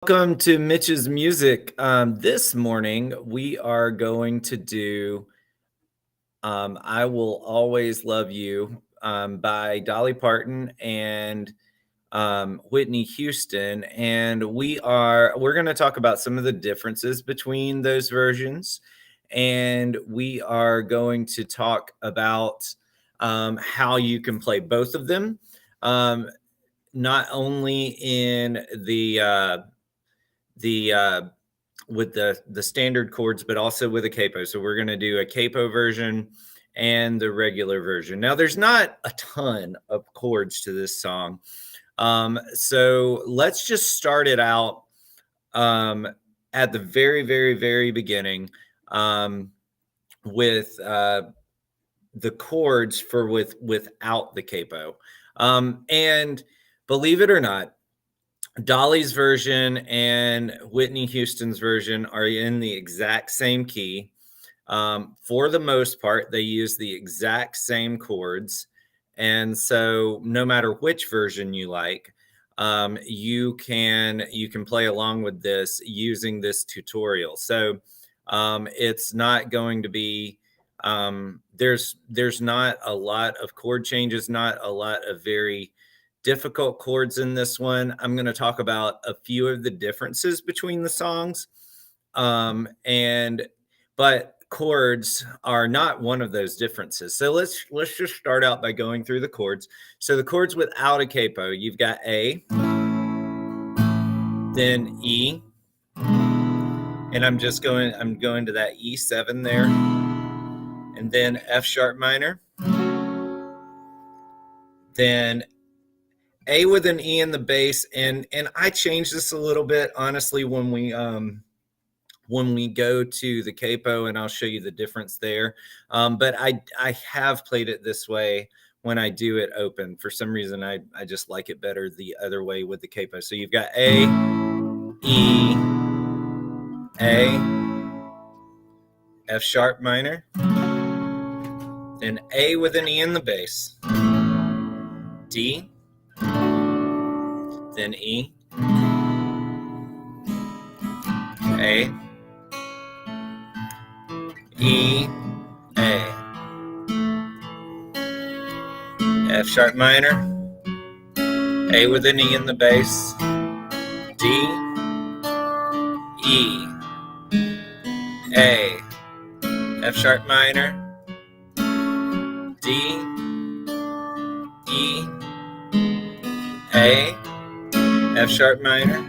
Welcome to Mitch's Music. This morning we are going to do I Will Always Love You by Dolly Parton and Whitney Houston. And we're going to talk about some of the differences between those versions. And we are going to talk about how you can play both of them, not only in the with the standard chords, but also with a capo. So we're going to do a capo version and the regular version. Now, there's not a ton of chords to this song, so let's just start it out at the very, very, very beginning with the chords for without the capo. And believe it or not, Dolly's version and Whitney Houston's version are in the exact same key. For the most part, they use the exact same chords. And so no matter which version you like, you can play along with this using this tutorial. So it's not going to be there's not a lot of chord changes, not a lot of very difficult chords in this one. I'm going to talk about a few of the differences between the songs. But chords are not one of those differences. So let's just start out by going through the chords. So the chords without a capo, you've got A, then E, and I'm going to that E7 there, and then F sharp minor, then A with an E in the bass, and I changed this a little bit, honestly, when we go to the capo, and I'll show you the difference there. But I have played it this way when I do it open. For some reason, I just like it better the other way with the capo. So you've got A, E, A, F sharp minor, then A with an E in the bass, D, then E, A, E, A, F sharp minor, A with an E in the bass, D, E, A, F sharp minor, D, E, A, F sharp minor,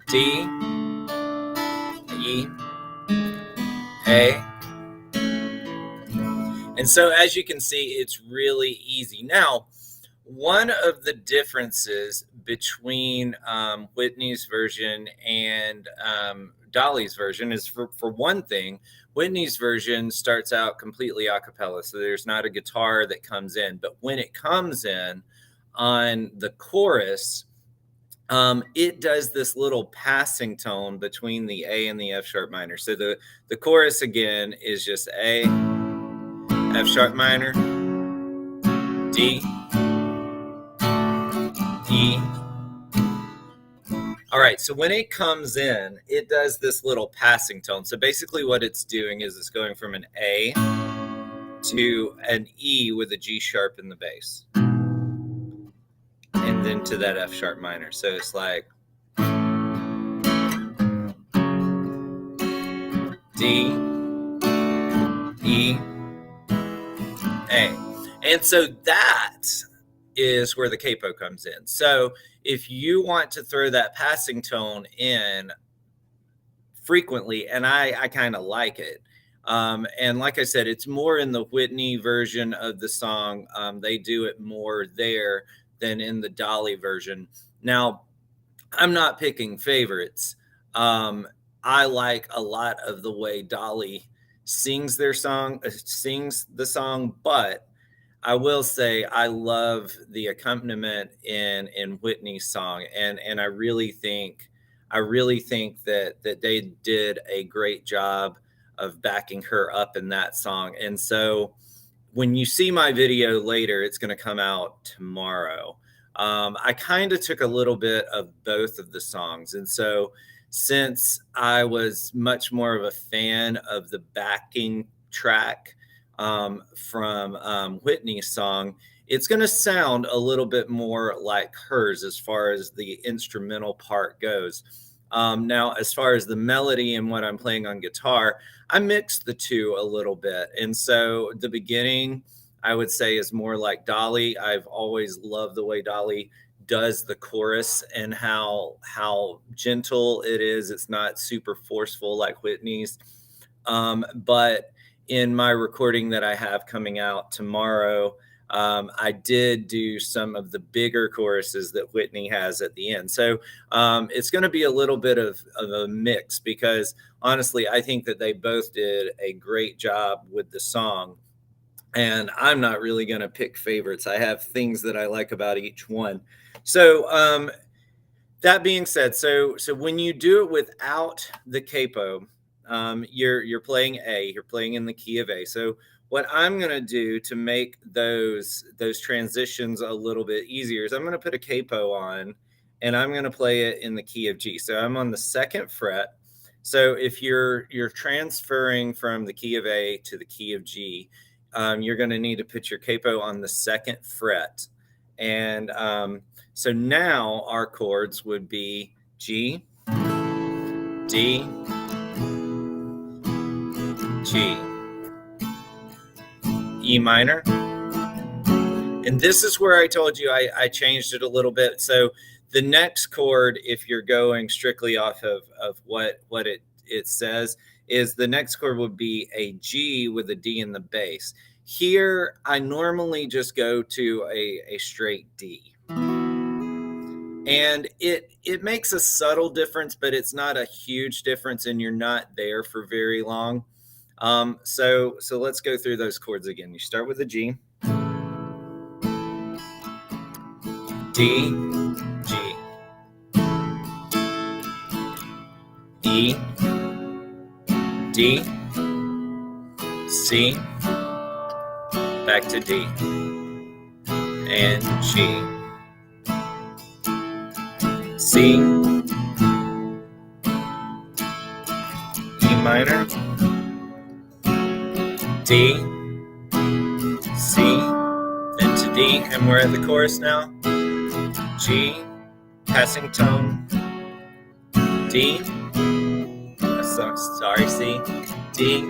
D, E, A. And so as you can see, it's really easy. Now, one of the differences between Whitney's version and Dolly's version is, for one thing, Whitney's version starts out completely a cappella, so there's not a guitar that comes in. But when it comes in on the chorus, it does this little passing tone between the A and the F sharp minor. So the chorus again is just A, F sharp minor, D, E. All right, so when it comes in, it does this little passing tone. So basically what it's doing is it's going from an A to an E with a G sharp in the bass, and then to that F sharp minor. So it's like D, E, A. And so that is where the capo comes in. So if you want to throw that passing tone in frequently, and I kind of like it, and like I said, it's more in the Whitney version of the song. They do it more there than in the Dolly version. Now, I'm not picking favorites. I like a lot of the way Dolly sings the song, but I will say I love the accompaniment in Whitney's song, and I really think that they did a great job of backing her up in that song. And so when you see my video later, it's going to come out tomorrow. I kind of took a little bit of both of the songs. And so, since I was much more of a fan of the backing track from Whitney's song, it's going to sound a little bit more like hers as far as the instrumental part goes. Now, as far as the melody and what I'm playing on guitar, I mixed the two a little bit. And so the beginning, I would say, is more like Dolly. I've always loved the way Dolly does the chorus and how gentle it is. It's not super forceful like Whitney's. But in my recording that I have coming out tomorrow, I did do some of the bigger choruses that Whitney has at the end. So it's going to be a little bit of a mix because honestly, I think that they both did a great job with the song. And I'm not really going to pick favorites. I have things that I like about each one. So that being said, so when you do it without the capo, you're playing A. You're playing in the key of A. So what I'm going to do to make those transitions a little bit easier is I'm going to put a capo on, and I'm going to play it in the key of G. So I'm on the 2nd fret. So if you're transferring from the key of A to the key of G, you're going to need to put your capo on the 2nd fret. And so now our chords would be G, D, G, E minor. And this is where I told you I changed it a little bit. So the next chord, if you're going strictly off of what it says, is the next chord would be a G with a D in the bass. Here, I normally just go to a straight D. And it makes a subtle difference, but it's not a huge difference, and you're not there for very long. So let's go through those chords again. You start with a G, D, G, E, D, C, back to D, and G, C, E minor, D, C, then to D, and we're at the chorus now. G, passing tone, D, sorry, C, D,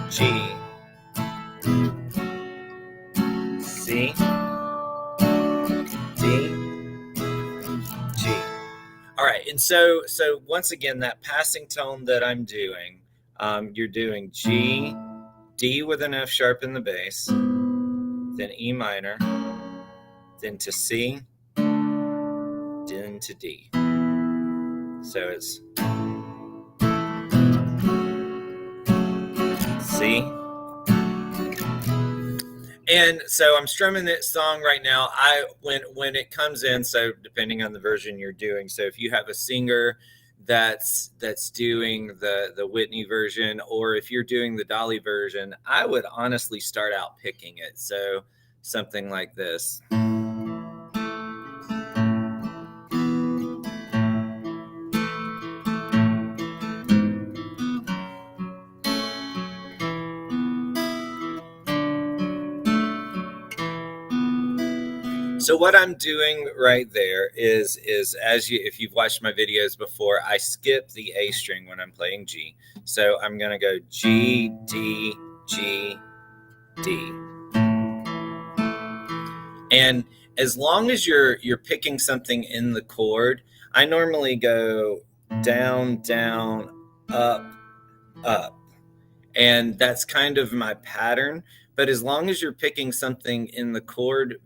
G, C, D, G. All right, and so once again, that passing tone that I'm doing, you're doing G, D with an F sharp in the bass, then E minor, then to C, then to D. So it's C. And so I'm strumming that song right now. When it comes in, so depending on the version you're doing, so if you have a singer that's doing the Whitney version, or if you're doing the Dolly version, I would honestly start out picking it. So something like this. So what I'm doing right there is if you've watched my videos before, I skip the A string when I'm playing G. So I'm going to go G, D, G, D. And as long as you're picking something in the chord, I normally go down, down, up, up. And that's kind of my pattern. But as long as you're picking something in the chord,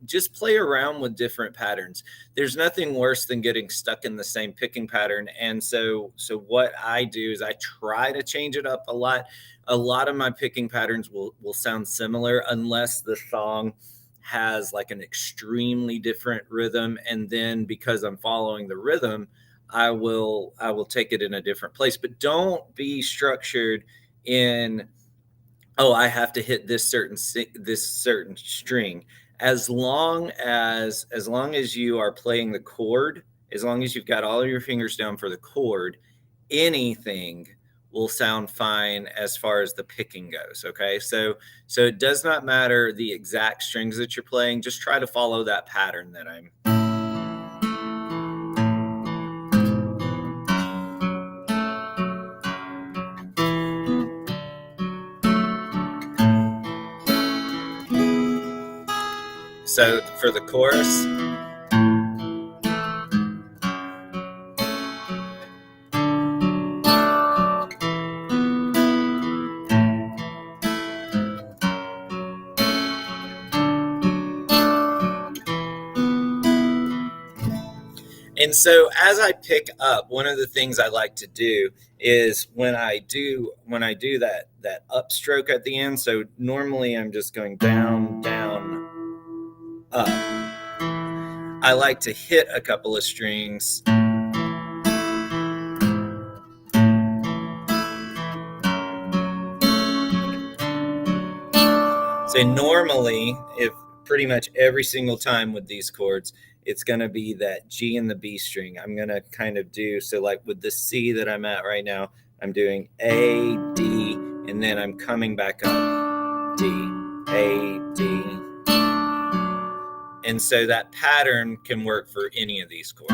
just play around with different patterns. There's nothing worse than getting stuck in the same picking pattern. And so what I do is I try to change it up a lot. A lot of my picking patterns will sound similar unless the song has like an extremely different rhythm. And then because I'm following the rhythm, I will take it in a different place. But don't be structured in, oh, I have to hit this certain string as long as you are playing the chord, as long as you've got all of your fingers down for the chord, anything will sound fine as far as the picking goes. Okay, so it does not matter the exact strings that you're playing. Just try to follow that pattern that I'm. So for the chorus. And so as I pick up, one of the things I like to do is when I do that upstroke at the end. So normally I'm just going down, down, up. I like to hit a couple of strings. So normally, if pretty much every single time with these chords, it's going to be that G and the B string. I'm going to kind of do, so like with the C that I'm at right now, I'm doing A, D, and then I'm coming back up, D, A, D. And so that pattern can work for any of these chords.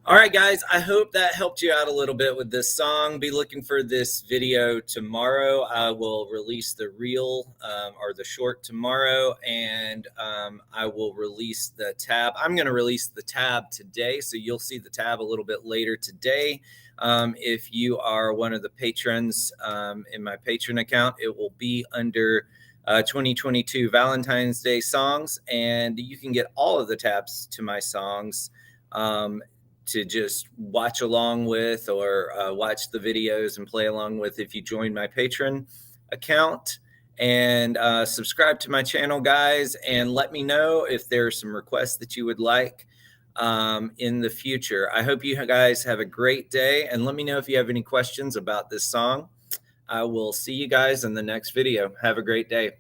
All right, guys, I hope that helped you out a little bit with this song. Be looking for this video tomorrow. I will release the reel or the short tomorrow, and I will release the tab. I'm going to release the tab today, so you'll see the tab a little bit later today. If you are one of the patrons in my patron account, it will be under 2022 Valentine's Day songs, and you can get all of the tabs to my songs to just watch along with, or watch the videos and play along with if you join my Patreon account. And subscribe to my channel, guys, and let me know if there are some requests that you would like in the future. I hope you guys have a great day, and let me know if you have any questions about this song. I will see you guys in the next video. Have a great day.